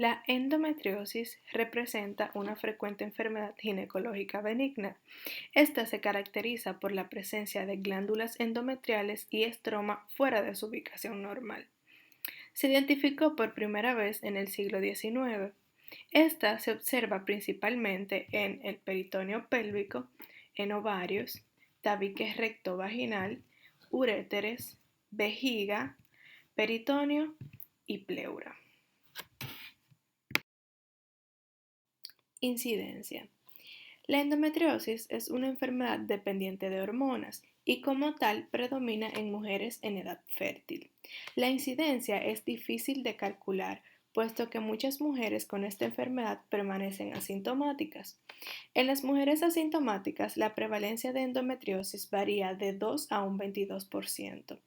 La endometriosis representa una frecuente enfermedad ginecológica benigna. Esta se caracteriza por la presencia de glándulas endometriales y estroma fuera de su ubicación normal. Se identificó por primera vez en el siglo XIX. Esta se observa principalmente en el peritoneo pélvico, en ovarios, tabique recto vaginal, uréteres, vejiga, peritoneo y pleura. Incidencia. La endometriosis es una enfermedad dependiente de hormonas y como tal predomina en mujeres en edad fértil. La incidencia es difícil de calcular, puesto que muchas mujeres con esta enfermedad permanecen asintomáticas. En las mujeres asintomáticas, la prevalencia de endometriosis varía de 2 a un 22%.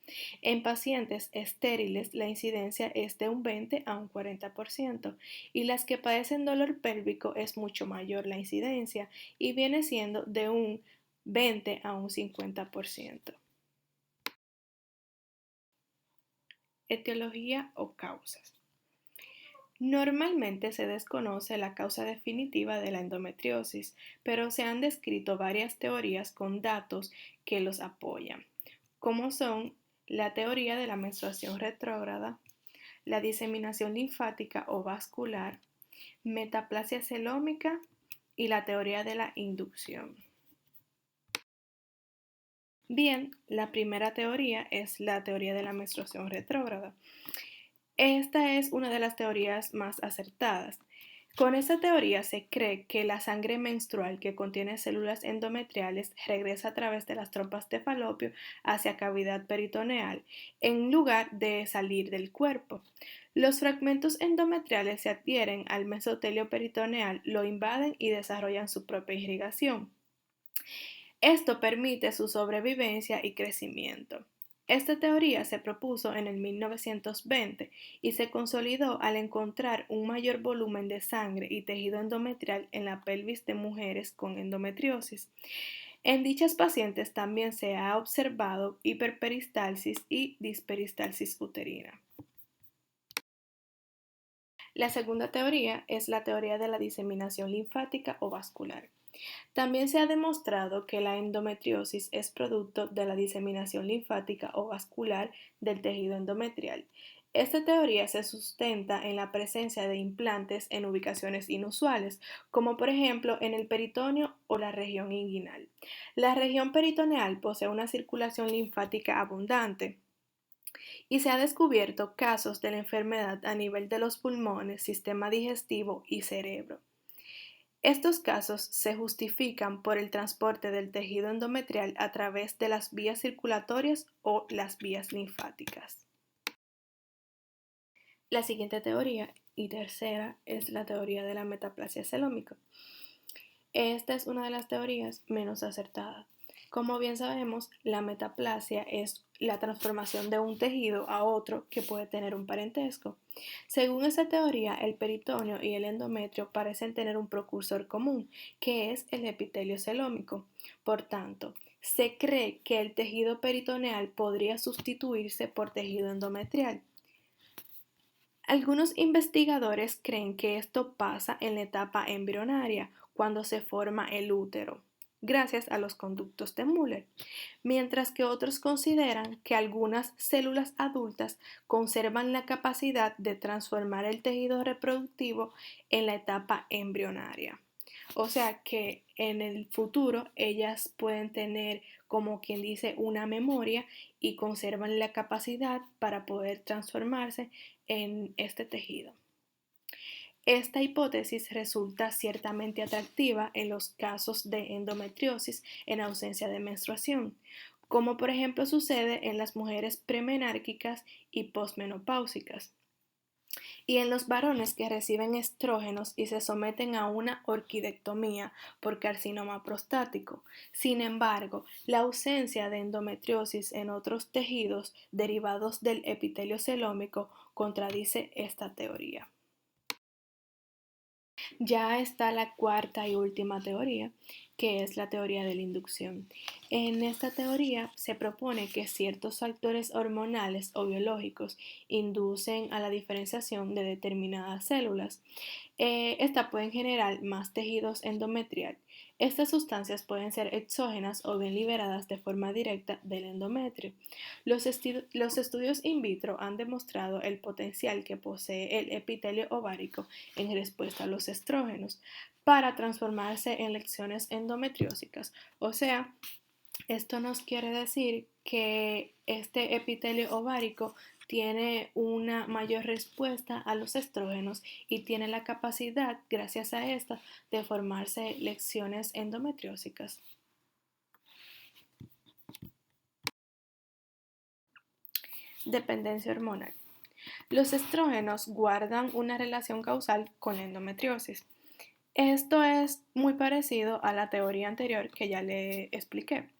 En pacientes estériles, la incidencia es de un 20 a un 40%, y las que padecen dolor pélvico es mucho mayor la incidencia y viene siendo de un 20 a un 50%. Etiología o causas. Normalmente se desconoce la causa definitiva de la endometriosis, pero se han descrito varias teorías con datos que los apoyan, como son la teoría de la menstruación retrógrada, la diseminación linfática o vascular, metaplasia celómica y la teoría de la inducción. Bien, la primera teoría es la teoría de la menstruación retrógrada. Esta es una de las teorías más acertadas. Con esta teoría se cree que la sangre menstrual que contiene células endometriales regresa a través de las trompas de falopio hacia cavidad peritoneal en lugar de salir del cuerpo. Los fragmentos endometriales se adhieren al mesotelio peritoneal, lo invaden y desarrollan su propia irrigación. Esto permite su sobrevivencia y crecimiento. Esta teoría se propuso en el 1920 y se consolidó al encontrar un mayor volumen de sangre y tejido endometrial en la pelvis de mujeres con endometriosis. En dichas pacientes también se ha observado hiperperistalsis y disperistalsis uterina. La segunda teoría es la teoría de la diseminación linfática o vascular. También se ha demostrado que la endometriosis es producto de la diseminación linfática o vascular del tejido endometrial. Esta teoría se sustenta en la presencia de implantes en ubicaciones inusuales, como por ejemplo en el peritoneo o la región inguinal. La región peritoneal posee una circulación linfática abundante y se ha descubierto casos de la enfermedad a nivel de los pulmones, sistema digestivo y cerebro. Estos casos se justifican por el transporte del tejido endometrial a través de las vías circulatorias o las vías linfáticas. La siguiente teoría y tercera es la teoría de la metaplasia celómica. Esta es una de las teorías menos acertadas. Como bien sabemos, la metaplasia es la transformación de un tejido a otro que puede tener un parentesco. Según esta teoría, el peritoneo y el endometrio parecen tener un precursor común, que es el epitelio celómico. Por tanto, se cree que el tejido peritoneal podría sustituirse por tejido endometrial. Algunos investigadores creen que esto pasa en la etapa embrionaria, cuando se forma el útero, gracias a los conductos de Müller, mientras que otros consideran que algunas células adultas conservan la capacidad de transformar el tejido reproductivo en la etapa embrionaria. O sea que en el futuro ellas pueden tener, como quien dice, una memoria y conservan la capacidad para poder transformarse en este tejido. Esta hipótesis resulta ciertamente atractiva en los casos de endometriosis en ausencia de menstruación, como por ejemplo sucede en las mujeres premenárquicas y posmenopáusicas, y en los varones que reciben estrógenos y se someten a una orquidectomía por carcinoma prostático. Sin embargo, la ausencia de endometriosis en otros tejidos derivados del epitelio celómico contradice esta teoría. Ya está la cuarta y última teoría, que es la teoría de la inducción. En esta teoría se propone que ciertos factores hormonales o biológicos inducen a la diferenciación de determinadas células. Esta pueden generar más tejidos endometrial. Estas sustancias pueden ser exógenas o bien liberadas de forma directa del endometrio. Los estudios in vitro han demostrado el potencial que posee el epitelio ovárico en respuesta a los estrógenos para transformarse en lesiones endometriósicas. O sea, esto nos quiere decir que este epitelio ovárico tiene una mayor respuesta a los estrógenos y tiene la capacidad, gracias a esta, de formarse lesiones endometriósicas. Dependencia hormonal. Los estrógenos guardan una relación causal con la endometriosis. Esto es muy parecido a la teoría anterior que ya le expliqué.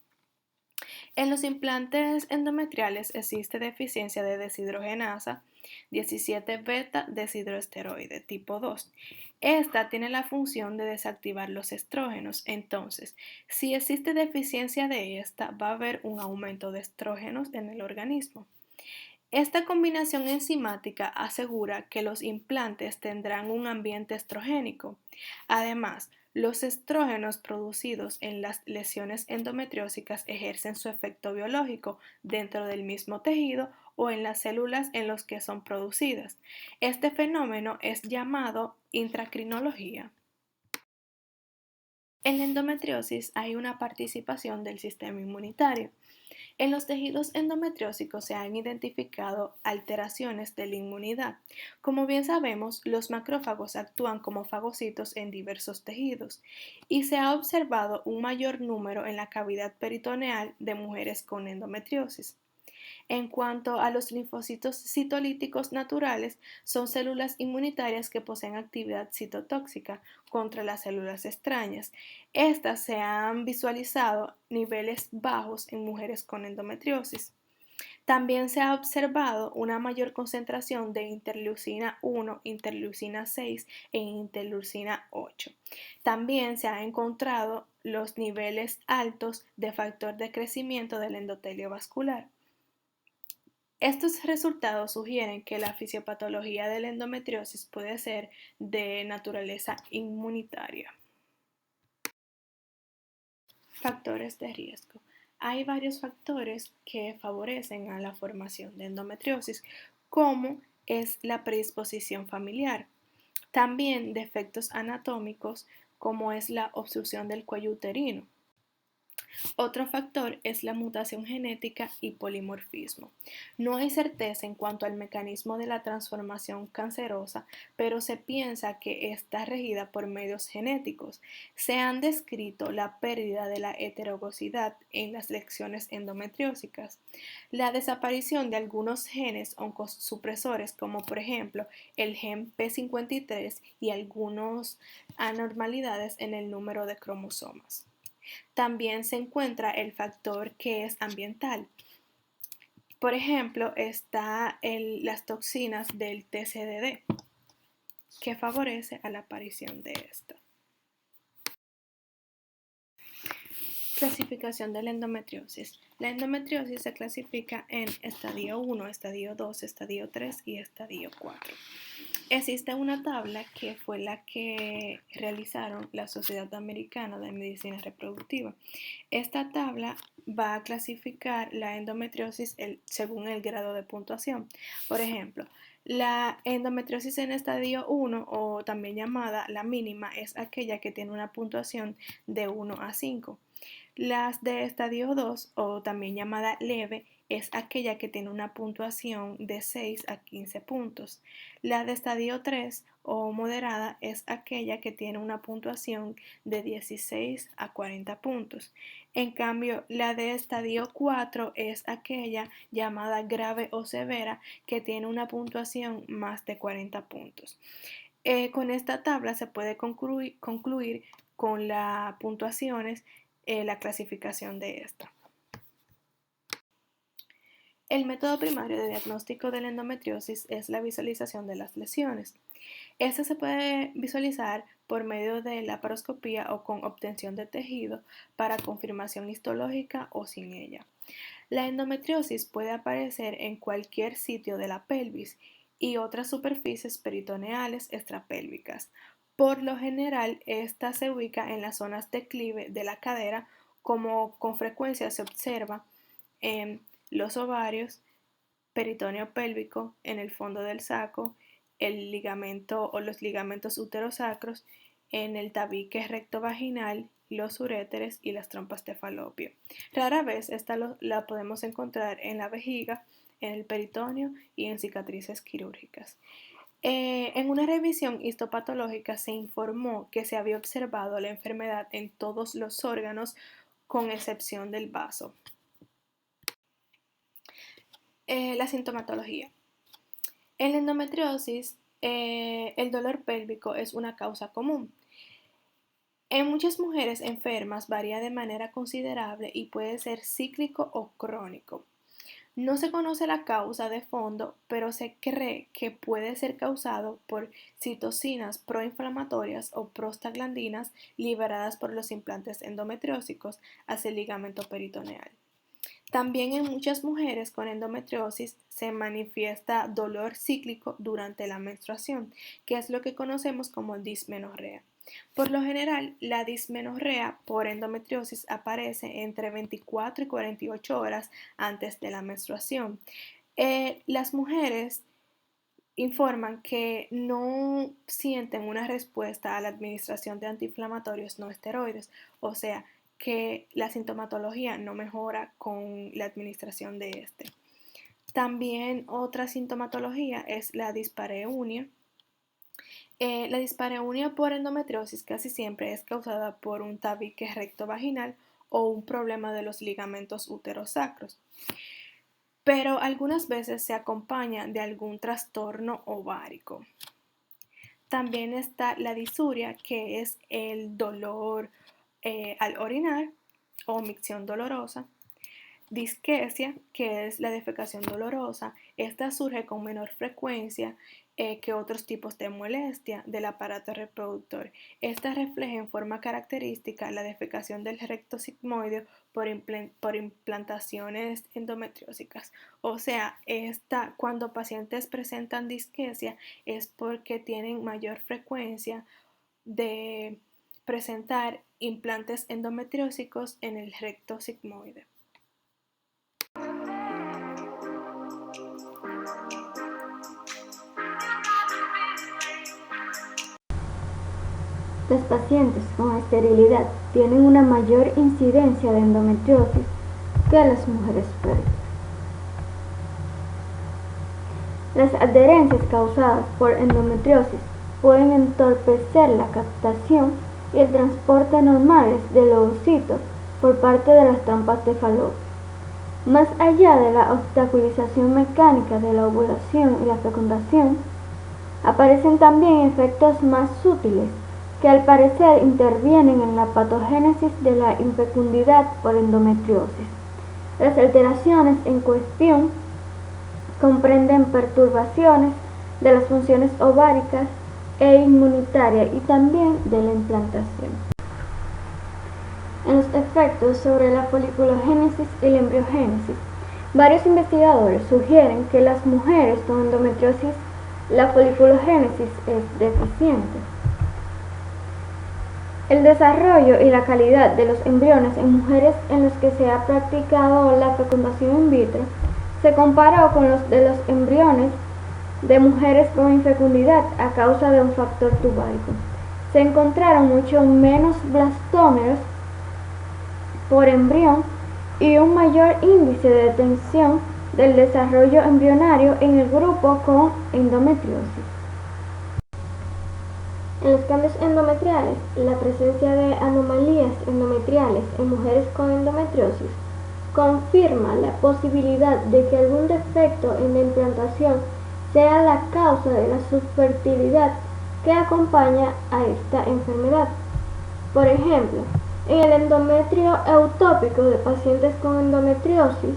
En los implantes endometriales existe deficiencia de deshidrogenasa 17-beta-deshidroesteroide tipo 2. Esta tiene la función de desactivar los estrógenos. Entonces, si existe deficiencia de esta, va a haber un aumento de estrógenos en el organismo. Esta combinación enzimática asegura que los implantes tendrán un ambiente estrogénico. Además, los estrógenos producidos en las lesiones endometriósicas ejercen su efecto biológico dentro del mismo tejido o en las células en las que son producidas. Este fenómeno es llamado intracrinología. En la endometriosis hay una participación del sistema inmunitario. En los tejidos endometriósicos se han identificado alteraciones de la inmunidad. Como bien sabemos, los macrófagos actúan como fagocitos en diversos tejidos y se ha observado un mayor número en la cavidad peritoneal de mujeres con endometriosis. En cuanto a los linfocitos citolíticos naturales, son células inmunitarias que poseen actividad citotóxica contra las células extrañas. Estas se han visualizado niveles bajos en mujeres con endometriosis. También se ha observado una mayor concentración de interleucina 1, interleucina 6 e interleucina 8. También se han encontrado los niveles altos de factor de crecimiento del endotelio vascular. Estos resultados sugieren que la fisiopatología de la endometriosis puede ser de naturaleza inmunitaria. Factores de riesgo. Hay varios factores que favorecen a la formación de endometriosis, como es la predisposición familiar. También defectos anatómicos, como es la obstrucción del cuello uterino. Otro factor es la mutación genética y polimorfismo. No hay certeza en cuanto al mecanismo de la transformación cancerosa, pero se piensa que está regida por medios genéticos. Se han descrito la pérdida de la heterogosidad en las lesiones endometriósicas, la desaparición de algunos genes oncosupresores, como por ejemplo el gen P53 y algunas anormalidades en el número de cromosomas. También se encuentra el factor que es ambiental. Por ejemplo, está las toxinas del TCDD, que favorece a la aparición de esta. Clasificación de la endometriosis. La endometriosis se clasifica en estadio 1, estadio 2, estadio 3 y estadio 4. Existe una tabla que fue la que realizaron la Sociedad Americana de Medicina Reproductiva. Esta tabla va a clasificar la endometriosis según el grado de puntuación. Por ejemplo, la endometriosis en estadio 1, o también llamada la mínima, es aquella que tiene una puntuación de 1 a 5. Las de estadio 2, o también llamada leve, es aquella que tiene una puntuación de 6 a 15 puntos. La de estadio 3 o moderada es aquella que tiene una puntuación de 16 a 40 puntos. En cambio, la de estadio 4 es aquella llamada grave o severa que tiene una puntuación más de 40 puntos. Con esta tabla se puede concluir con las puntuaciones, la clasificación de esta. El método primario de diagnóstico de la endometriosis es la visualización de las lesiones. Esta se puede visualizar por medio de laparoscopía o con obtención de tejido para confirmación histológica o sin ella. La endometriosis puede aparecer en cualquier sitio de la pelvis y otras superficies peritoneales extrapélvicas. Por lo general, esta se ubica en las zonas declive de la cadera, como con frecuencia se observa en los ovarios, peritoneo pélvico, en el fondo del saco, el ligamento o los ligamentos uterosacros, en el tabique rectovaginal, los uréteres y las trompas de falopio. Rara vez esta la podemos encontrar en la vejiga, en el peritoneo y en cicatrices quirúrgicas. En una revisión histopatológica se informó que se había observado la enfermedad en todos los órganos con excepción del vaso. La sintomatología. En la endometriosis, el dolor pélvico es una causa común. En muchas mujeres enfermas varía de manera considerable y puede ser cíclico o crónico. No se conoce la causa de fondo, pero se cree que puede ser causado por citocinas proinflamatorias o prostaglandinas liberadas por los implantes endometriósicos hacia el ligamento peritoneal. También en muchas mujeres con endometriosis se manifiesta dolor cíclico durante la menstruación, que es lo que conocemos como dismenorrea. Por lo general, la dismenorrea por endometriosis aparece entre 24 y 48 horas antes de la menstruación. Las mujeres informan que no sienten una respuesta a la administración de antiinflamatorios no esteroides, o sea, que la sintomatología no mejora con la administración de este. También otra sintomatología es la dispareunia. La dispareunia por endometriosis casi siempre es causada por un tabique rectovaginal o un problema de los ligamentos uterosacros, pero algunas veces se acompaña de algún trastorno ovárico. También está la disuria, que es el dolor al orinar o micción dolorosa. Disquesia, que es la defecación dolorosa. Esta surge con menor frecuencia que otros tipos de molestia del aparato reproductor. Esta refleja en forma característica la defecación del recto sigmoideo por implantaciones endometriósicas. O sea, cuando pacientes presentan disquesia es porque tienen mayor frecuencia de presentar implantes endometriósicos en el recto sigmoide. Los pacientes con esterilidad tienen una mayor incidencia de endometriosis que las mujeres fértiles. Las adherencias causadas por endometriosis pueden entorpecer la captación y el transporte normales del ovocito por parte de las trompas de falopio. Más allá de la obstaculización mecánica de la ovulación y la fecundación, aparecen también efectos más sutiles que al parecer intervienen en la patogénesis de la infecundidad por endometriosis. Las alteraciones en cuestión comprenden perturbaciones de las funciones ováricas e inmunitaria y también de la implantación. En los efectos sobre la foliculogénesis y la embriogénesis, varios investigadores sugieren que en las mujeres con endometriosis la foliculogénesis es deficiente. El desarrollo y la calidad de los embriones en mujeres en las que se ha practicado la fecundación in vitro se comparó con los de los embriones de mujeres con infecundidad a causa de un factor tubárico. Se encontraron mucho menos blastómeros por embrión y un mayor índice de detención del desarrollo embrionario en el grupo con endometriosis. En los cambios endometriales, la presencia de anomalías endometriales en mujeres con endometriosis confirma la posibilidad de que algún defecto en la implantación sea la causa de la subfertilidad que acompaña a esta enfermedad. Por ejemplo, en el endometrio eutópico de pacientes con endometriosis,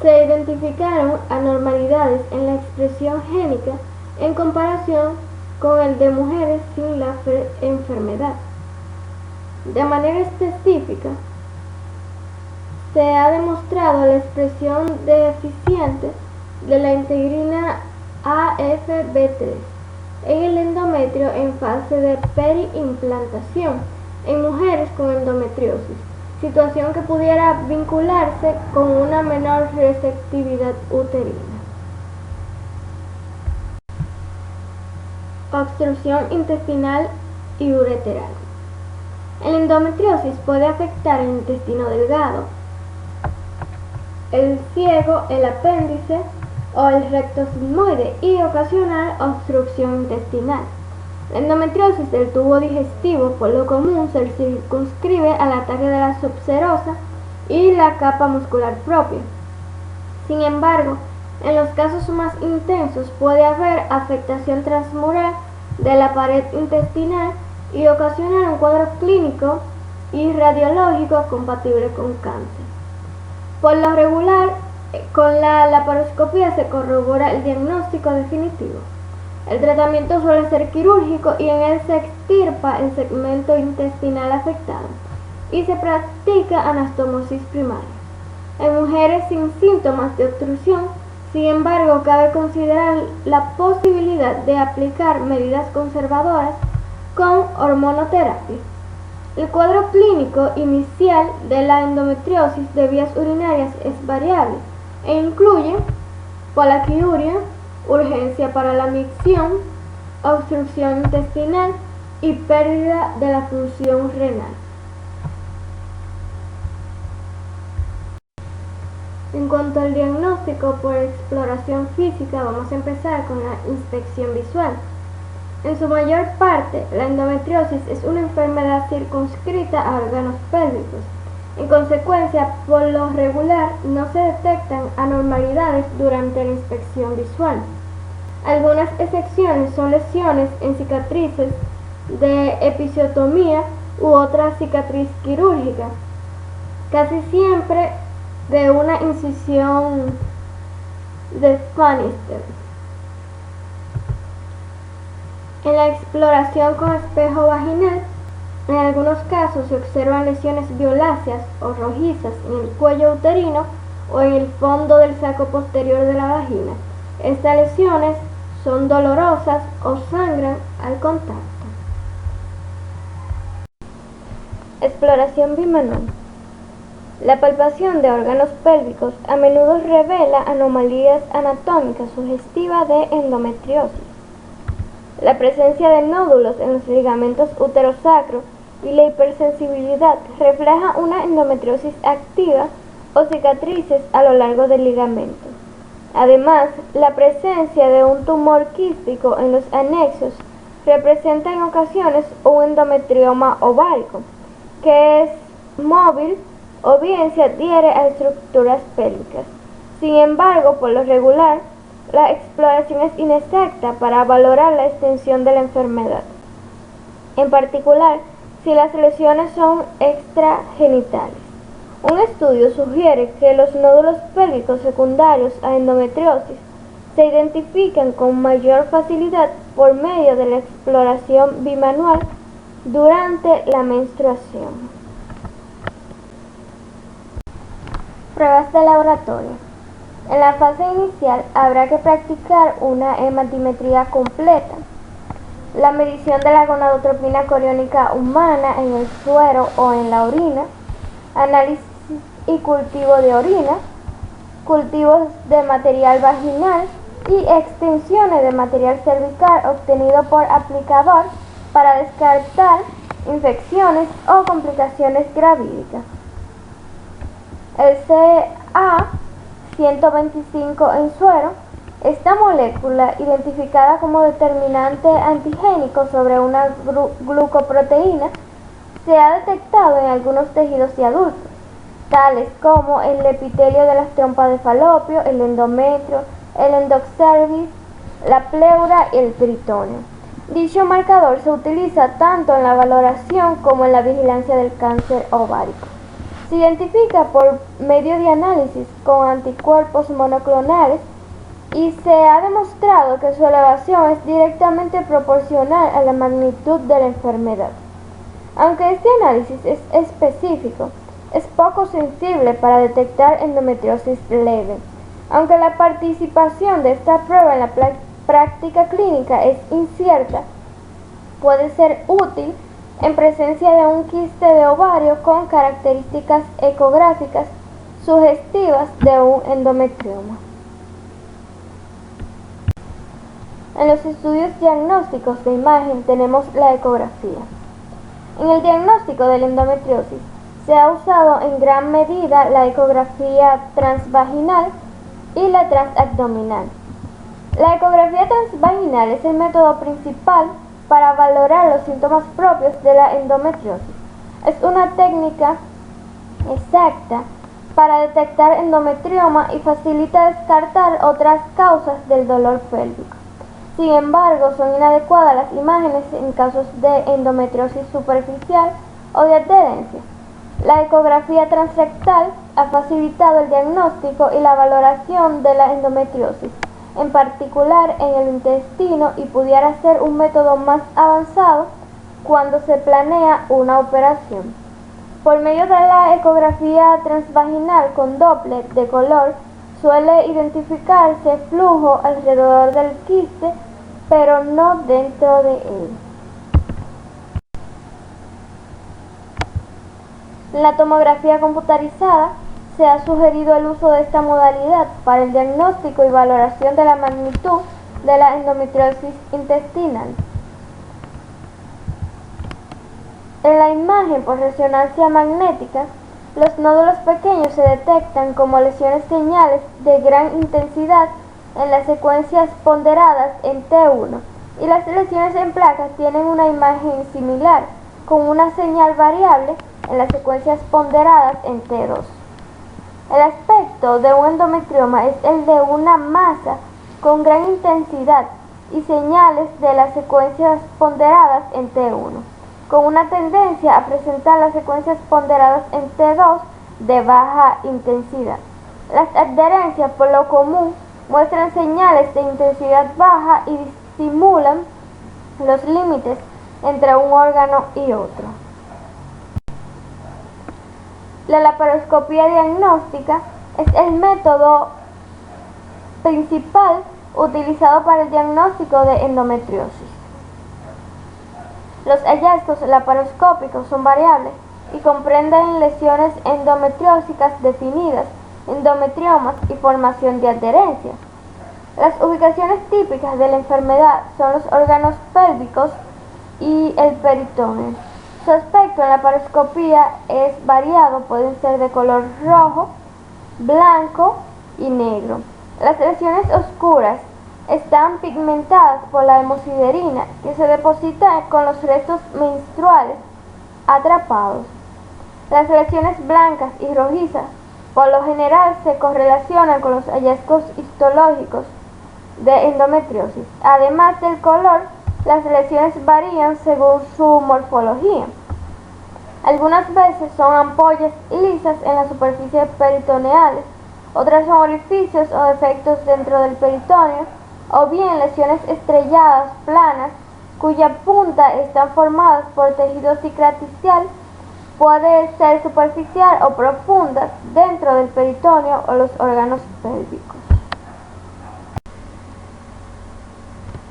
se identificaron anormalidades en la expresión génica en comparación con el de mujeres sin la enfermedad. De manera específica, se ha demostrado la expresión deficiente de la integrina AFB3 en el endometrio en fase de periimplantación en mujeres con endometriosis, situación que pudiera vincularse con una menor receptividad uterina. Obstrucción intestinal y ureteral. La endometriosis puede afectar el intestino delgado, el ciego, el apéndice o el recto sigmoide y ocasionar obstrucción intestinal. La endometriosis del tubo digestivo por lo común se circunscribe al ataque de la subserosa y la capa muscular propia. Sin embargo, en los casos más intensos puede haber afectación transmural de la pared intestinal y ocasionar un cuadro clínico y radiológico compatible con cáncer. Por lo regular, con la laparoscopia se corrobora el diagnóstico definitivo. El tratamiento suele ser quirúrgico y en él se extirpa el segmento intestinal afectado y se practica anastomosis primaria. En mujeres sin síntomas de obstrucción, sin embargo, cabe considerar la posibilidad de aplicar medidas conservadoras con hormonoterapia. El cuadro clínico inicial de la endometriosis de vías urinarias es variable e incluye polaquiuria, urgencia para la micción, obstrucción intestinal y pérdida de la función renal. En cuanto al diagnóstico por exploración física, vamos a empezar con la inspección visual. En su mayor parte, la endometriosis es una enfermedad circunscrita a órganos pélvicos. En consecuencia, por lo regular, no se detectan anormalidades durante la inspección visual. Algunas excepciones son lesiones en cicatrices de episiotomía u otra cicatriz quirúrgica, casi siempre de una incisión de Pfannster. En la exploración con espejo vaginal, en algunos casos se observan lesiones violáceas o rojizas en el cuello uterino o en el fondo del saco posterior de la vagina. Estas lesiones son dolorosas o sangran al contacto. Exploración bimanual. La palpación de órganos pélvicos a menudo revela anomalías anatómicas sugestivas de endometriosis. La presencia de nódulos en los ligamentos uterosacro y la hipersensibilidad refleja una endometriosis activa o cicatrices a lo largo del ligamento. Además, la presencia de un tumor quístico en los anexos representa en ocasiones un endometrioma ovárico, que es móvil o bien se adhiere a estructuras pélvicas. Sin embargo, por lo regular, la exploración es inexacta para valorar la extensión de la enfermedad. En particular, si las lesiones son extragenitales. Un estudio sugiere que los nódulos pélvicos secundarios a endometriosis se identifican con mayor facilidad por medio de la exploración bimanual durante la menstruación. Pruebas de laboratorio. En la fase inicial habrá que practicar una hematimetría completa, la medición de la gonadotropina coriónica humana en el suero o en la orina, análisis y cultivo de orina, cultivos de material vaginal y extensiones de material cervical obtenido por aplicador para descartar infecciones o complicaciones gravídicas. El CA-125 en suero, esta molécula, identificada como determinante antigénico sobre una glucoproteína, se ha detectado en algunos tejidos y adultos, tales como el epitelio de las trompas de falopio, el endometrio, el endocervix, la pleura y el peritoneo. Dicho marcador se utiliza tanto en la valoración como en la vigilancia del cáncer ovárico. Se identifica por medio de análisis con anticuerpos monoclonales y se ha demostrado que su elevación es directamente proporcional a la magnitud de la enfermedad. Aunque este análisis es específico, es poco sensible para detectar endometriosis leve. Aunque la participación de esta prueba en la práctica clínica es incierta, puede ser útil en presencia de un quiste de ovario con características ecográficas sugestivas de un endometrioma. En los estudios diagnósticos de imagen tenemos la ecografía. En el diagnóstico de la endometriosis se ha usado en gran medida la ecografía transvaginal y la transabdominal. La ecografía transvaginal es el método principal para valorar los síntomas propios de la endometriosis. Es una técnica exacta para detectar endometrioma y facilita descartar otras causas del dolor pélvico. Sin embargo, son inadecuadas las imágenes en casos de endometriosis superficial o de adherencia. La ecografía transrectal ha facilitado el diagnóstico y la valoración de la endometriosis, en particular en el intestino, y pudiera ser un método más avanzado cuando se planea una operación. Por medio de la ecografía transvaginal con Doppler de color, suele identificarse flujo alrededor del quiste, pero no dentro de él. En la tomografía computarizada se ha sugerido el uso de esta modalidad para el diagnóstico y valoración de la magnitud de la endometriosis intestinal. En la imagen por resonancia magnética, los nódulos pequeños se detectan como lesiones señales de gran intensidad en las secuencias ponderadas en T1, y las lesiones en placas tienen una imagen similar, con una señal variable en las secuencias ponderadas en T2. El aspecto de un endometrioma es el de una masa con gran intensidad y señales de las secuencias ponderadas en T1, con una tendencia a presentar las secuencias ponderadas en T2 de baja intensidad. Las adherencias, por lo común, muestran señales de intensidad baja y disimulan los límites entre un órgano y otro. La laparoscopía diagnóstica es el método principal utilizado para el diagnóstico de endometriosis. Los hallazgos laparoscópicos son variables y comprenden lesiones endometriósicas definidas, endometriomas y formación de adherencia. Las ubicaciones típicas de la enfermedad son los órganos pélvicos y el peritoneo. Su aspecto en la laparoscopía es variado, pueden ser de color rojo, blanco y negro. Las lesiones oscuras están pigmentadas por la hemosiderina, que se deposita con los restos menstruales atrapados. Las lesiones blancas y rojizas por lo general se correlacionan con los hallazgos histológicos de endometriosis. Además del color, las lesiones varían según su morfología. Algunas veces son ampollas lisas en las superficies peritoneales, otras son orificios o defectos dentro del peritoneo, o bien lesiones estrelladas planas cuya punta están formadas por tejido cicatricial, puede ser superficial o profunda dentro del peritoneo o los órganos pélvicos.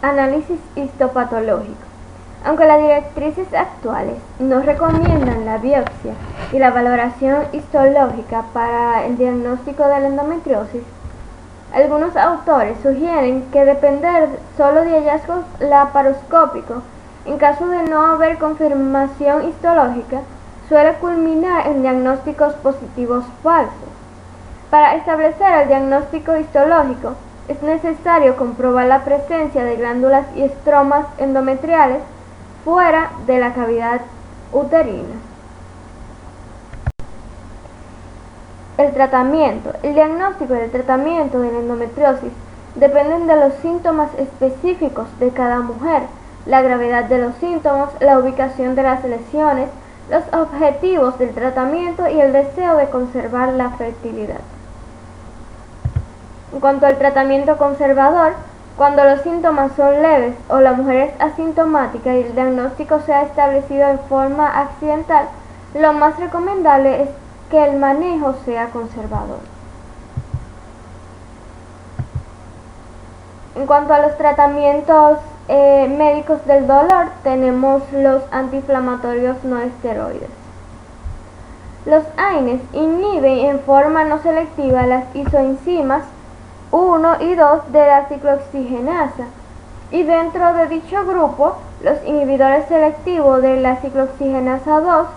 Análisis histopatológico. Aunque las directrices actuales no recomiendan la biopsia y la valoración histológica para el diagnóstico de la endometriosis, algunos autores sugieren que depender solo de hallazgos laparoscópicos, en caso de no haber confirmación histológica, suele culminar en diagnósticos positivos falsos. Para establecer el diagnóstico histológico, es necesario comprobar la presencia de glándulas y estromas endometriales fuera de la cavidad uterina. El tratamiento. El diagnóstico y el tratamiento de la endometriosis dependen de los síntomas específicos de cada mujer, la gravedad de los síntomas, la ubicación de las lesiones, los objetivos del tratamiento y el deseo de conservar la fertilidad. En cuanto al tratamiento conservador, cuando los síntomas son leves o la mujer es asintomática y el diagnóstico se ha establecido en forma accidental, lo más recomendable es que el manejo sea conservador. En cuanto a los tratamientos médicos del dolor, tenemos los antiinflamatorios no esteroides. Los AINES inhiben en forma no selectiva las isoenzimas 1 y 2 de la ciclooxigenasa, y dentro de dicho grupo, los inhibidores selectivos de la ciclooxigenasa 2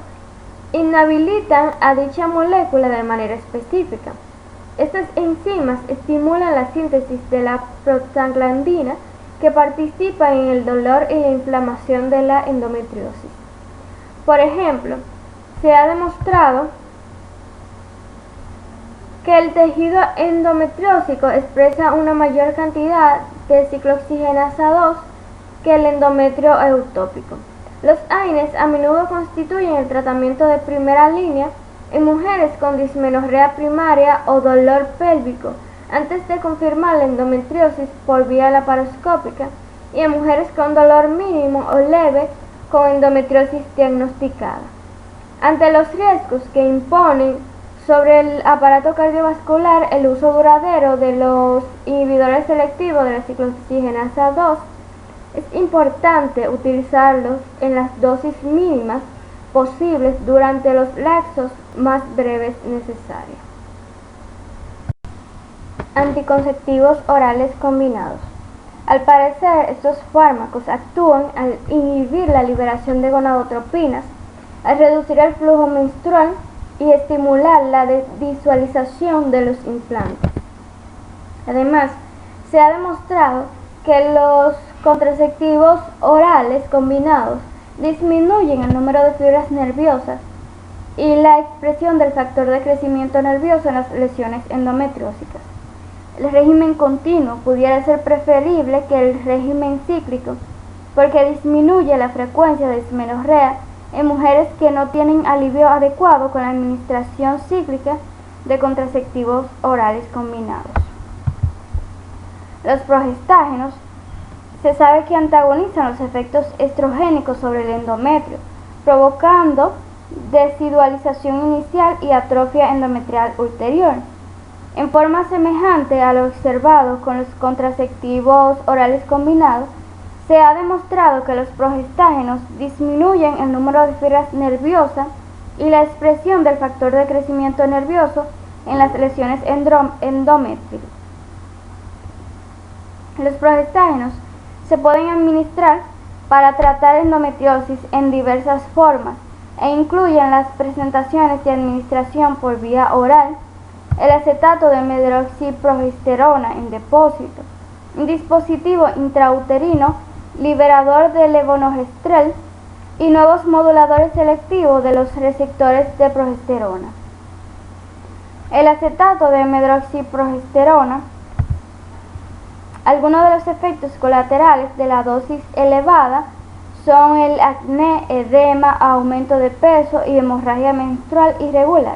inhabilitan a dicha molécula de manera específica. Estas enzimas estimulan la síntesis de la prostaglandina que participa en el dolor y la inflamación de la endometriosis. Por ejemplo, se ha demostrado que el tejido endometriósico expresa una mayor cantidad de ciclooxigenasa 2 que el endometrio eutópico. Los AINES a menudo constituyen el tratamiento de primera línea en mujeres con dismenorrea primaria o dolor pélvico antes de confirmar la endometriosis por vía laparoscópica y en mujeres con dolor mínimo o leve con endometriosis diagnosticada. Ante los riesgos que imponen sobre el aparato cardiovascular el uso duradero de los inhibidores selectivos de la ciclooxigenasa 2, es importante utilizarlos en las dosis mínimas posibles durante los lapsos más breves necesarios. Anticonceptivos orales combinados. Al parecer, estos fármacos actúan al inhibir la liberación de gonadotropinas, al reducir el flujo menstrual y estimular la visualización de los implantes. Además, se ha demostrado que los contraceptivos orales combinados disminuyen el número de fibras nerviosas y la expresión del factor de crecimiento nervioso en las lesiones endometriósicas. El régimen continuo pudiera ser preferible que el régimen cíclico porque disminuye la frecuencia de dismenorrea en mujeres que no tienen alivio adecuado con la administración cíclica de contraceptivos orales combinados. Los progestágenos se sabe que antagonizan los efectos estrogénicos sobre el endometrio, provocando desidualización inicial y atrofia endometrial ulterior. En forma semejante a lo observado con los contraceptivos orales combinados, se ha demostrado que los progestágenos disminuyen el número de fibras nerviosas y la expresión del factor de crecimiento nervioso en las lesiones endométricas. Los progestágenos se pueden administrar para tratar endometriosis en diversas formas e incluyen las presentaciones de administración por vía oral, el acetato de medroxiprogesterona en depósito, un dispositivo intrauterino liberador de levonorgestrel y nuevos moduladores selectivos de los receptores de progesterona. El acetato de medroxiprogesterona. Algunos de los efectos colaterales de la dosis elevada son el acné, edema, aumento de peso y hemorragia menstrual irregular.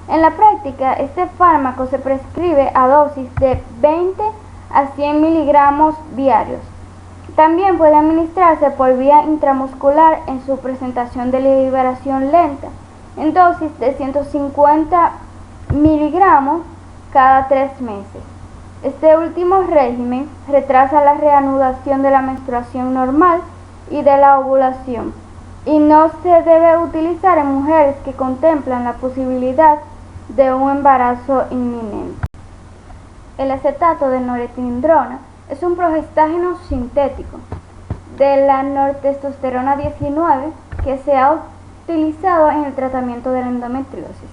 En la práctica, este fármaco se prescribe a dosis de 20 a 100 miligramos diarios. También puede administrarse por vía intramuscular en su presentación de liberación lenta, en dosis de 150 miligramos cada 3 meses. Este último régimen retrasa la reanudación de la menstruación normal y de la ovulación, y no se debe utilizar en mujeres que contemplan la posibilidad de un embarazo inminente. El acetato de norepinefrina es un progestágeno sintético de la nortestosterona 19 que se ha utilizado en el tratamiento de la endometriosis.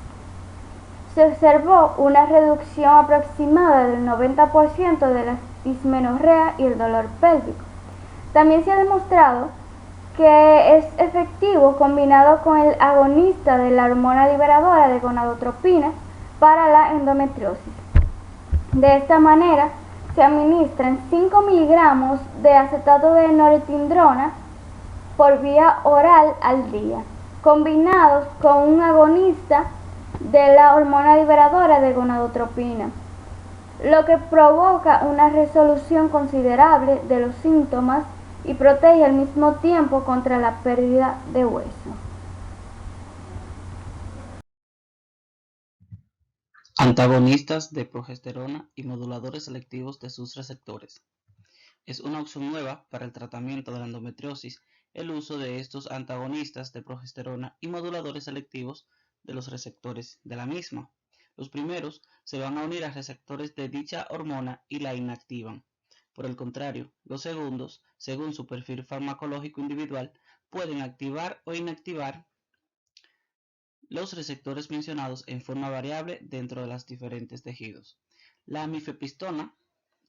Se observó una reducción aproximada del 90% de la dismenorrea y el dolor pélvico. También se ha demostrado que es efectivo combinado con el agonista de la hormona liberadora de gonadotropina para la endometriosis. De esta manera, se administran 5 miligramos de acetato de norepinefrina por vía oral al día, combinados con un agonista de la hormona liberadora de gonadotropina. lo que provoca una resolución considerable de los síntomas y protege al mismo tiempo contra la pérdida de hueso. Antagonistas de progesterona y moduladores selectivos de sus receptores. Es una opción nueva para el tratamiento de la endometriosis el uso de estos antagonistas de progesterona y moduladores selectivos de los receptores de la misma. Los primeros se van a unir a receptores de dicha hormona y la inactivan. Por el contrario, los segundos, según su perfil farmacológico individual, pueden activar o inactivar los receptores mencionados en forma variable dentro de los diferentes tejidos. La mifepristona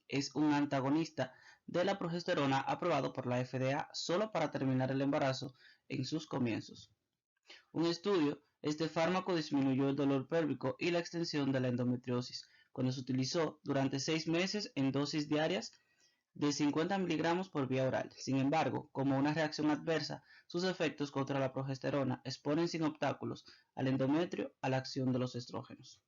es un antagonista de la progesterona aprobado por la FDA solo para terminar el embarazo en sus comienzos. Un estudio, este fármaco disminuyó el dolor pélvico y la extensión de la endometriosis cuando se utilizó durante 6 meses en dosis diarias de 50 miligramos por vía oral. Sin embargo, como una reacción adversa, sus efectos contra la progesterona exponen sin obstáculos al endometrio a la acción de los estrógenos.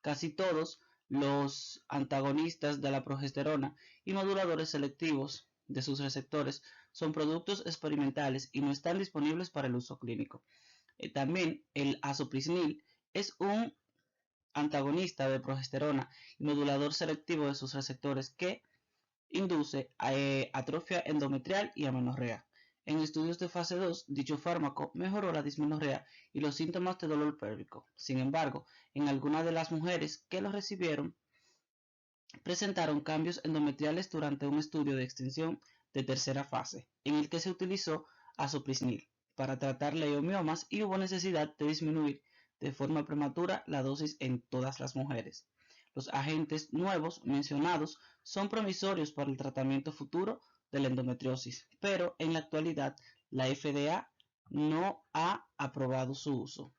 Casi todos los antagonistas de la progesterona y moduladores selectivos de sus receptores son productos experimentales y no están disponibles para el uso clínico. También el azoprisnil es un antagonista de progesterona y modulador selectivo de sus receptores que induce atrofia endometrial y amenorrea. En estudios de fase 2, dicho fármaco mejoró la dismenorrea y los síntomas de dolor pélvico. Sin embargo, en algunas de las mujeres que lo recibieron presentaron cambios endometriales durante un estudio de extensión de tercera fase, en el que se utilizó azoprisnil para tratar leiomiomas y hubo necesidad de disminuir de forma prematura la dosis en todas las mujeres. Los agentes nuevos mencionados son promisorios para el tratamiento futuro de la endometriosis, pero en la actualidad la FDA no ha aprobado su uso.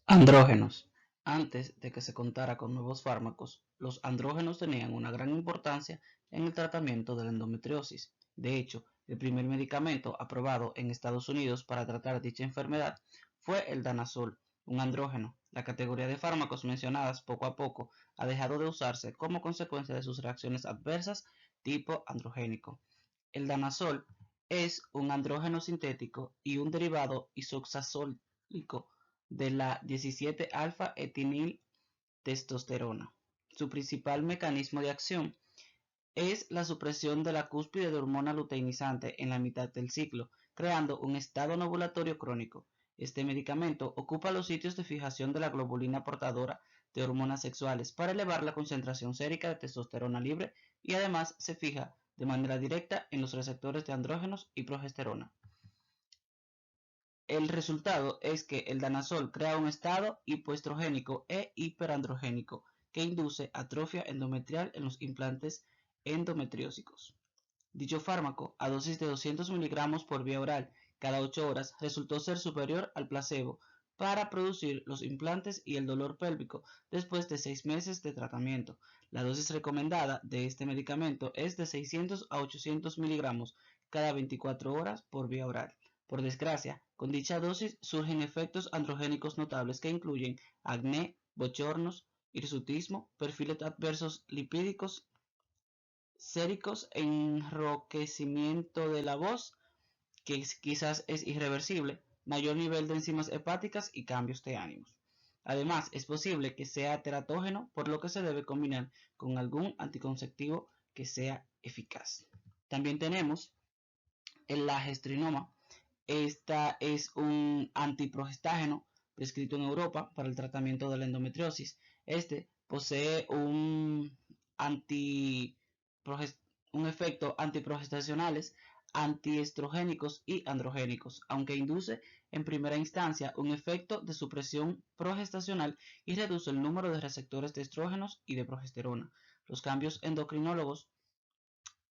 Andrógenos. Antes de que se contara con nuevos fármacos, los andrógenos tenían una gran importancia en el tratamiento de la endometriosis. De hecho, el primer medicamento aprobado en Estados Unidos para tratar dicha enfermedad fue el danazol, un andrógeno. La categoría de fármacos mencionadas poco a poco ha dejado de usarse como consecuencia de sus reacciones adversas tipo androgénico. El danazol es un andrógeno sintético y un derivado isoxazólico de la 17-alfa-etiniltestosterona. Su principal mecanismo de acción es la supresión de la cúspide de hormona luteinizante en la mitad del ciclo, creando un estado ovulatorio crónico. Este medicamento ocupa los sitios de fijación de la globulina portadora de hormonas sexuales para elevar la concentración sérica de testosterona libre y además se fija de manera directa en los receptores de andrógenos y progesterona. El resultado es que el danazol crea un estado hipoestrogénico e hiperandrogénico que induce atrofia endometrial en los implantes endometriósicos. Dicho fármaco, a dosis de 200 miligramos por vía oral cada 8 horas, resultó ser superior al placebo para producir los implantes y el dolor pélvico después de 6 meses de tratamiento. La dosis recomendada de este medicamento es de 600 a 800 miligramos cada 24 horas por vía oral. Por desgracia, con dicha dosis surgen efectos androgénicos notables que incluyen acné, bochornos, hirsutismo, perfiles adversos lipídicos, séricos, enrojecimiento de la voz, que quizás es irreversible, mayor nivel de enzimas hepáticas y cambios de ánimos. Además, es posible que sea teratógeno, por lo que se debe combinar con algún anticonceptivo que sea eficaz. También tenemos la gestrinoma. Esta es un antiprogestágeno prescrito en Europa para el tratamiento de la endometriosis. Este posee un efecto antiprogestacionales, antiestrogénicos y androgénicos, aunque induce en primera instancia un efecto de supresión progestacional y reduce el número de receptores de estrógenos y de progesterona. Los cambios endocrinólogos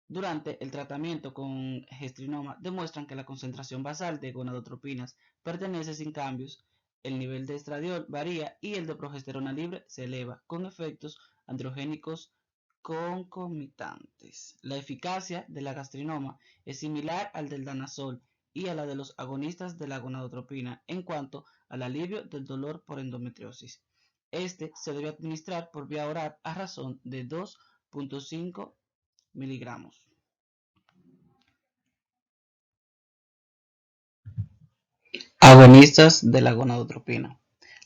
durante el tratamiento con gestrinoma demuestran que la concentración basal de gonadotropinas permanece sin cambios, el nivel de estradiol varía y el de progesterona libre se eleva, con efectos androgénicos concomitantes. La eficacia de la gastrinoma es similar al del danazol y a la de los agonistas de la gonadotropina en cuanto al alivio del dolor por endometriosis. Este se debe administrar por vía oral a razón de 2.5 miligramos. Agonistas de la gonadotropina.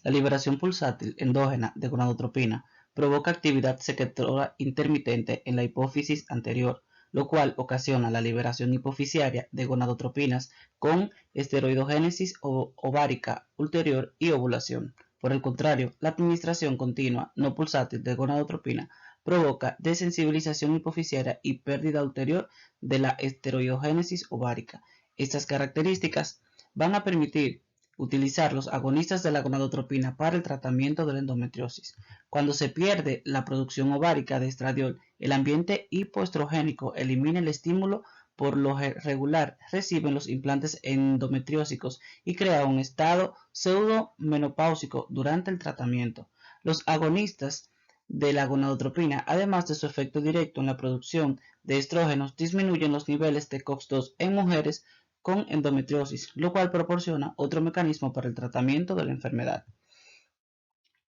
La liberación pulsátil endógena de gonadotropina provoca actividad secretora intermitente en la hipófisis anterior, lo cual ocasiona la liberación hipofisiaria de gonadotropinas con esteroidogénesis ovárica ulterior y ovulación. Por el contrario, la administración continua no pulsátil de gonadotropina provoca desensibilización hipofisiaria y pérdida ulterior de la esteroidogénesis ovárica. Estas características van a permitir utilizar los agonistas de la gonadotropina para el tratamiento de la endometriosis. Cuando se pierde la producción ovárica de estradiol, el ambiente hipoestrogénico elimina el estímulo, por lo regular reciben los implantes endometriósicos y crea un estado pseudomenopáusico durante el tratamiento. Los agonistas de la gonadotropina, además de su efecto directo en la producción de estrógenos, disminuyen los niveles de COX-2 en mujeres con endometriosis, lo cual proporciona otro mecanismo para el tratamiento de la enfermedad.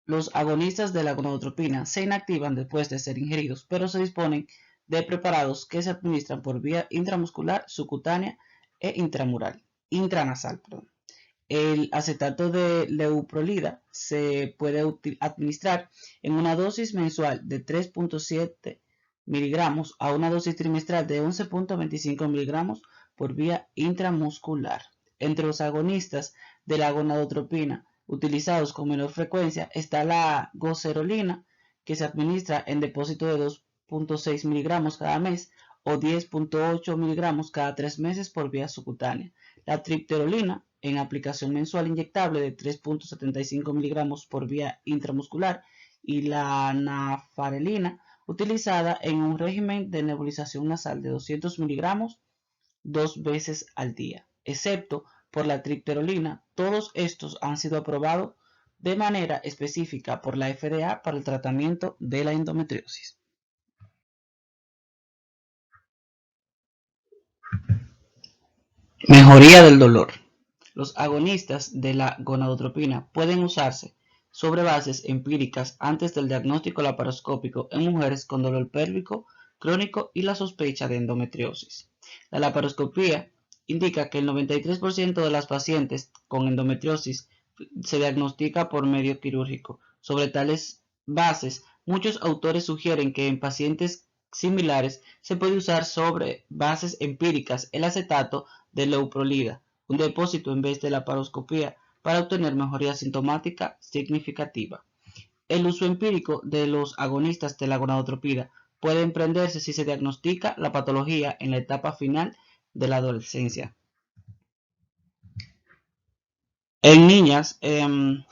Los agonistas de la gonadotropina se inactivan después de ser ingeridos, pero se disponen de preparados que se administran por vía intramuscular, subcutánea e intranasal. El acetato de leuprolida se puede administrar en una dosis mensual de 3.7 miligramos a una dosis trimestral de 11.25 miligramos por vía intramuscular. Entre los agonistas de la gonadotropina utilizados con menor frecuencia está la goserolina, que se administra en depósito de 2.6 miligramos cada mes o 10.8 miligramos cada 3 meses por vía subcutánea. La tripterolina, en aplicación mensual inyectable de 3.75 miligramos por vía intramuscular, y la nafarelina, utilizada en un régimen de nebulización nasal de 200 miligramos 2 veces al día. Excepto por la tripterolina, todos estos han sido aprobados de manera específica por la FDA para el tratamiento de la endometriosis. Mejoría del dolor. Los agonistas de la gonadotropina pueden usarse sobre bases empíricas antes del diagnóstico laparoscópico en mujeres con dolor pélvico crónico y la sospecha de endometriosis. La laparoscopía indica que el 93% de las pacientes con endometriosis se diagnostica por medio quirúrgico. Sobre tales bases, muchos autores sugieren que en pacientes similares se puede usar sobre bases empíricas el acetato de leuprolida, un depósito en vez de la laparoscopía, para obtener mejoría sintomática significativa. El uso empírico de los agonistas de la gonadotropina puede emprenderse si se diagnostica la patología en la etapa final de la adolescencia. En niñas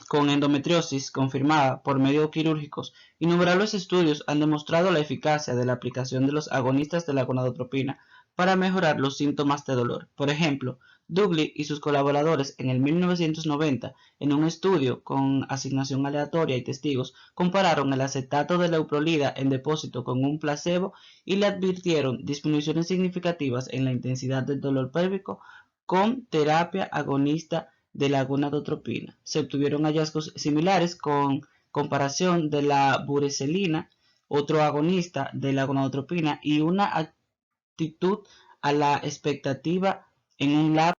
con endometriosis confirmada por medios quirúrgicos, innumerables estudios han demostrado la eficacia de la aplicación de los agonistas de la gonadotropina para mejorar los síntomas de dolor. Por ejemplo, Dudley y sus colaboradores en el 1990, en un estudio con asignación aleatoria y testigos, compararon el acetato de leuprolida en depósito con un placebo y le advirtieron disminuciones significativas en la intensidad del dolor pélvico con terapia agonista de la gonadotropina. Se obtuvieron hallazgos similares con comparación de la bureselina, otro agonista de la gonadotropina, y una actitud a la expectativa en un lab.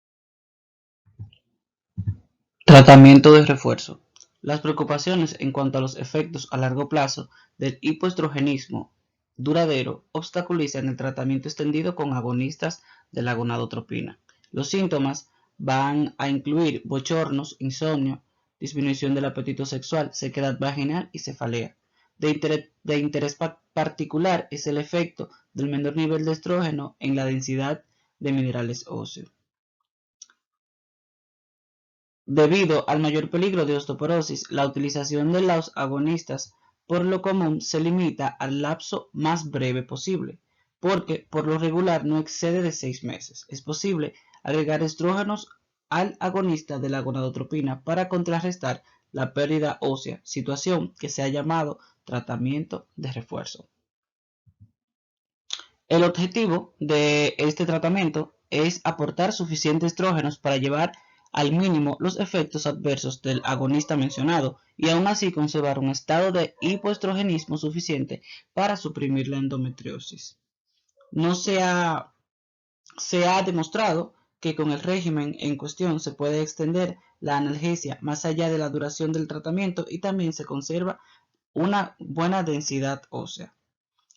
Tratamiento de refuerzo. Las preocupaciones en cuanto a los efectos a largo plazo del hipoestrogenismo duradero obstaculizan el tratamiento extendido con agonistas de la gonadotropina. Los síntomas van a incluir bochornos, insomnio, disminución del apetito sexual, sequedad vaginal y cefalea. De interés particular es el efecto del menor nivel de estrógeno en la densidad de minerales óseos. Debido al mayor peligro de osteoporosis, la utilización de los agonistas por lo común se limita al lapso más breve posible, porque por lo regular no excede de 6 meses. Es posible agregar estrógenos al agonista de la gonadotropina para contrarrestar la pérdida ósea, situación que se ha llamado tratamiento de refuerzo. El objetivo de este tratamiento es aportar suficientes estrógenos para llevar al mínimo los efectos adversos del agonista mencionado y aún así conservar un estado de hipoestrogenismo suficiente para suprimir la endometriosis. No se ha demostrado que con el régimen en cuestión se puede extender la analgesia más allá de la duración del tratamiento y también se conserva una buena densidad ósea.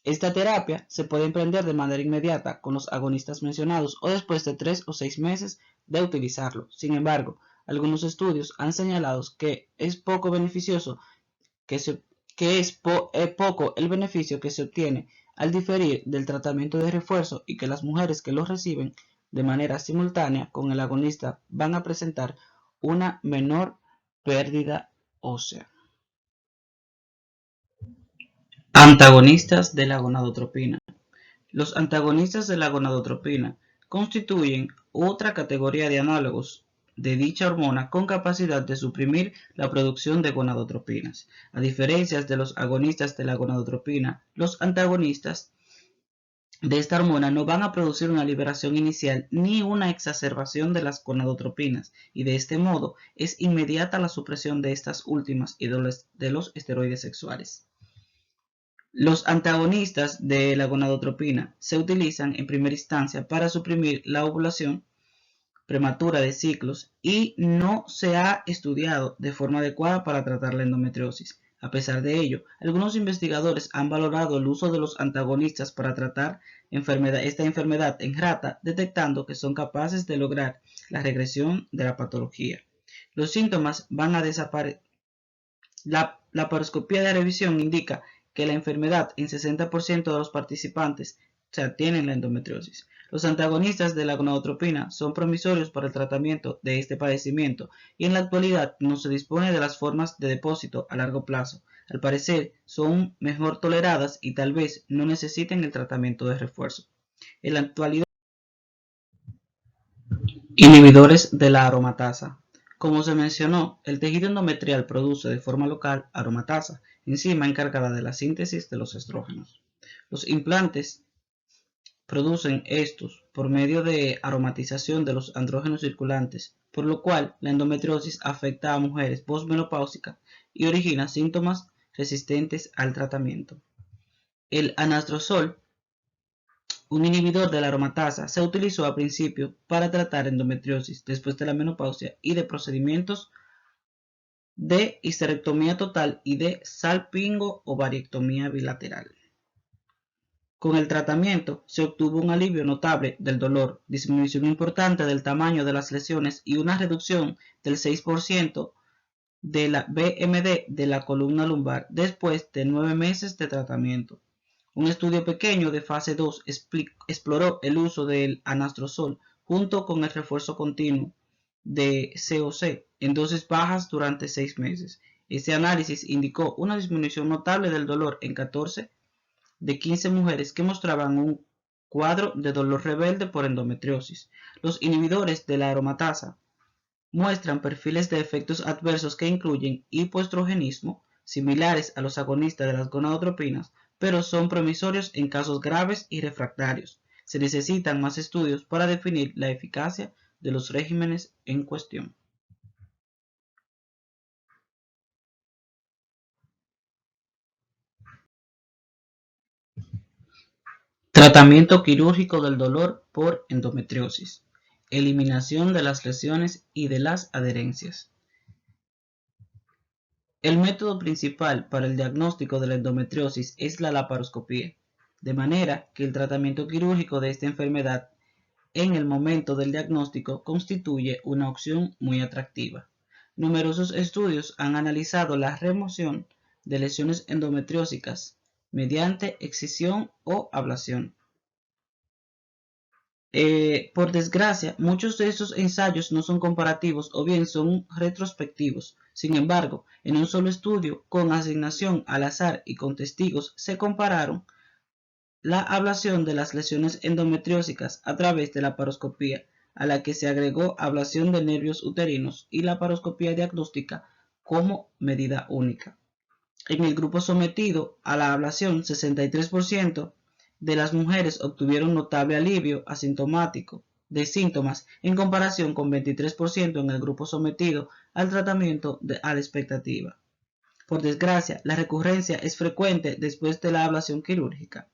Esta terapia se puede emprender de manera inmediata con los agonistas mencionados o después de 3 o 6 meses de utilizarlo. Sin embargo, algunos estudios han señalado que es poco beneficioso poco el beneficio que se obtiene al diferir del tratamiento de refuerzo y que las mujeres que lo reciben de manera simultánea con el agonista van a presentar una menor pérdida ósea. Antagonistas de la gonadotropina. Los antagonistas de la gonadotropina constituyen otra categoría de análogos de dicha hormona con capacidad de suprimir la producción de gonadotropinas. A diferencia de los agonistas de la gonadotropina, los antagonistas de esta hormona no van a producir una liberación inicial ni una exacerbación de las gonadotropinas y de este modo es inmediata la supresión de estas últimas y de los esteroides sexuales. Los antagonistas de la gonadotropina se utilizan en primera instancia para suprimir la ovulación prematura de ciclos y no se ha estudiado de forma adecuada para tratar la endometriosis. A pesar de ello, algunos investigadores han valorado el uso de los antagonistas para tratar esta enfermedad en rata, detectando que son capaces de lograr la regresión de la patología. Los síntomas van a desaparecer. La laparoscopía de revisión indica que la enfermedad en 60% de los participantes tienen la endometriosis. Los antagonistas de la gonadotropina son promisorios para el tratamiento de este padecimiento y en la actualidad no se dispone de las formas de depósito a largo plazo. Al parecer son mejor toleradas y tal vez no necesiten el tratamiento de refuerzo. En la actualidad, inhibidores de la aromatasa. Como se mencionó, el tejido endometrial produce de forma local aromatasa, enzima encargada de la síntesis de los estrógenos. Los implantes producen estos por medio de aromatización de los andrógenos circulantes, por lo cual la endometriosis afecta a mujeres posmenopáusicas y origina síntomas resistentes al tratamiento. El anastrozol, un inhibidor de la aromatasa, se utilizó a principio para tratar endometriosis después de la menopausia y de procedimientos de histerectomía total y de salpingo-ovariectomía bilateral. Con el tratamiento se obtuvo un alivio notable del dolor, disminución importante del tamaño de las lesiones y una reducción del 6% de la BMD de la columna lumbar después de 9 meses de tratamiento. Un estudio pequeño de fase 2 exploró el uso del anastrozol junto con el refuerzo continuo de COC en dosis bajas durante 6 meses. Este análisis indicó una disminución notable del dolor en 14 de 15 mujeres que mostraban un cuadro de dolor rebelde por endometriosis. Los inhibidores de la aromatasa muestran perfiles de efectos adversos que incluyen hipoestrogenismo, similares a los agonistas de las gonadotropinas, pero son promisorios en casos graves y refractarios. Se necesitan más estudios para definir la eficacia de los regímenes en cuestión. Tratamiento quirúrgico del dolor por endometriosis. Eliminación de las lesiones y de las adherencias. El método principal para el diagnóstico de la endometriosis es la laparoscopía, de manera que el tratamiento quirúrgico de esta enfermedad en el momento del diagnóstico constituye una opción muy atractiva. Numerosos estudios han analizado la remoción de lesiones endometriósicas mediante excisión o ablación. Por desgracia, muchos de estos ensayos no son comparativos o bien son retrospectivos. Sin embargo, en un solo estudio, con asignación al azar y con testigos, se compararon la ablación de las lesiones endometriósicas a través de la laparoscopía, a la que se agregó ablación de nervios uterinos y la laparoscopía diagnóstica como medida única. En el grupo sometido a la ablación, 63% de las mujeres obtuvieron notable alivio asintomático de síntomas en comparación con 23% en el grupo sometido al tratamiento a la expectativa. Por desgracia, la recurrencia es frecuente después de la ablación quirúrgica.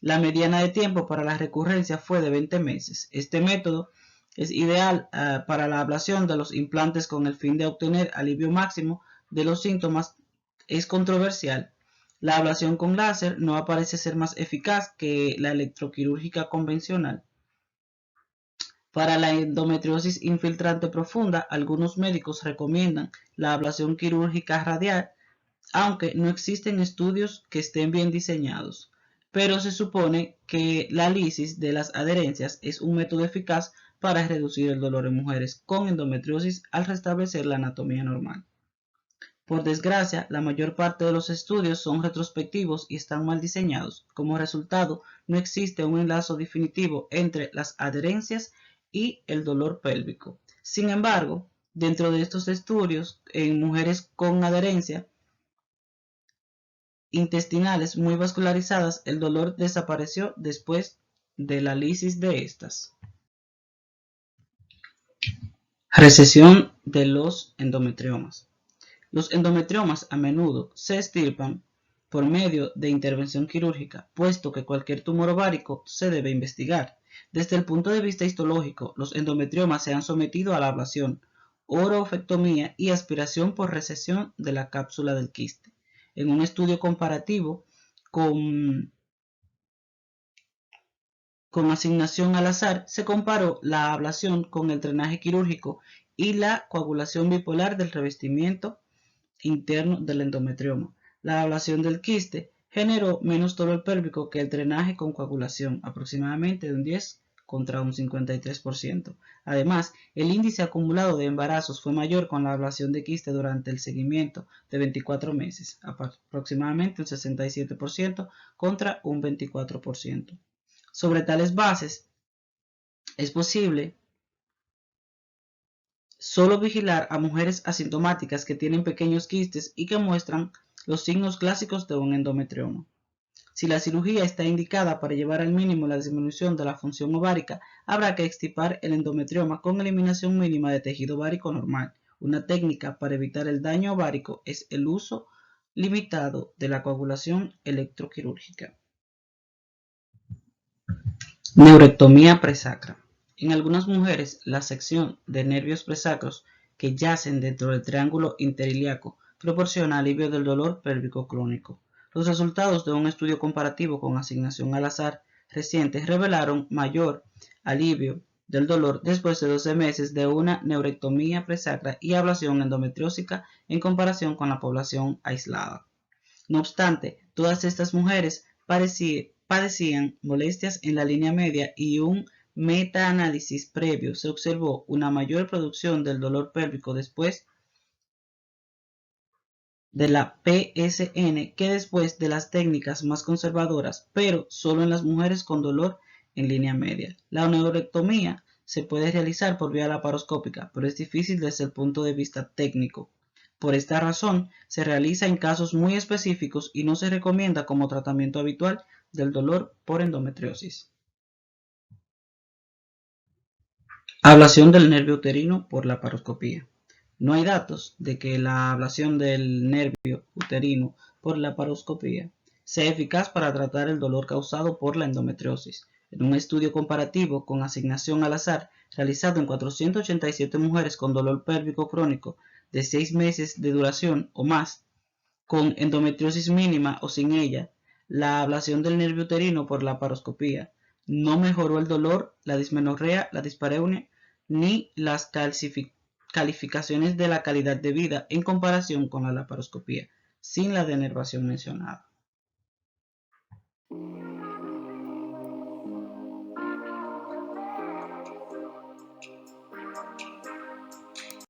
La mediana de tiempo para la recurrencia fue de 20 meses. Este método es ideal para la ablación de los implantes con el fin de obtener alivio máximo de los síntomas. Es controversial. La ablación con láser no parece ser más eficaz que la electroquirúrgica convencional. Para la endometriosis infiltrante profunda, algunos médicos recomiendan la ablación quirúrgica radial, aunque no existen estudios que estén bien diseñados. Pero se supone que la lisis de las adherencias es un método eficaz para reducir el dolor en mujeres con endometriosis al restablecer la anatomía normal. Por desgracia, la mayor parte de los estudios son retrospectivos y están mal diseñados. Como resultado, no existe un enlace definitivo entre las adherencias y el dolor pélvico. Sin embargo, dentro de estos estudios, en mujeres con adherencia intestinales muy vascularizadas, el dolor desapareció después de la lisis de estas. Recesión de los endometriomas. Los endometriomas a menudo se extirpan por medio de intervención quirúrgica, puesto que cualquier tumor ovárico se debe investigar. Desde el punto de vista histológico, los endometriomas se han sometido a la ablación, oropectomía y aspiración por recesión de la cápsula del quiste. En un estudio comparativo con asignación al azar, se comparó la ablación con el drenaje quirúrgico y la coagulación bipolar del revestimiento interno del endometrioma. La ablación del quiste generó menos dolor pélvico que el drenaje con coagulación, aproximadamente de un 10 contra un 53%. Además, el índice acumulado de embarazos fue mayor con la ablación de quiste durante el seguimiento de 24 meses, aproximadamente un 67% contra un 24%. Sobre tales bases, es posible solo vigilar a mujeres asintomáticas que tienen pequeños quistes y que muestran los signos clásicos de un endometrioma. Si la cirugía está indicada para llevar al mínimo la disminución de la función ovárica, habrá que extirpar el endometrioma con eliminación mínima de tejido ovárico normal. Una técnica para evitar el daño ovárico es el uso limitado de la coagulación electroquirúrgica. Neurectomía presacra. En algunas mujeres, la sección de nervios presacros que yacen dentro del triángulo interilíaco proporciona alivio del dolor pélvico crónico. Los resultados de un estudio comparativo con asignación al azar reciente revelaron mayor alivio del dolor después de 12 meses de una neurectomía presacra y ablación endometriósica en comparación con la población aislada. No obstante, todas estas mujeres padecían molestias en la línea media y un metaanálisis previo se observó una mayor producción del dolor pélvico después de la PSN que después de las técnicas más conservadoras, pero solo en las mujeres con dolor en línea media. La neurectomía se puede realizar por vía laparoscópica, pero es difícil desde el punto de vista técnico. Por esta razón, se realiza en casos muy específicos y no se recomienda como tratamiento habitual del dolor por endometriosis. Ablación del nervio uterino por laparoscopía. No hay datos de que la ablación del nervio uterino por laparoscopía sea eficaz para tratar el dolor causado por la endometriosis. En un estudio comparativo con asignación al azar realizado en 487 mujeres con dolor pélvico crónico de 6 meses de duración o más, con endometriosis mínima o sin ella, la ablación del nervio uterino por laparoscopía no mejoró el dolor, la dismenorrea, la dispareunia ni las calificaciones de la calidad de vida en comparación con la laparoscopía, sin la denervación mencionada.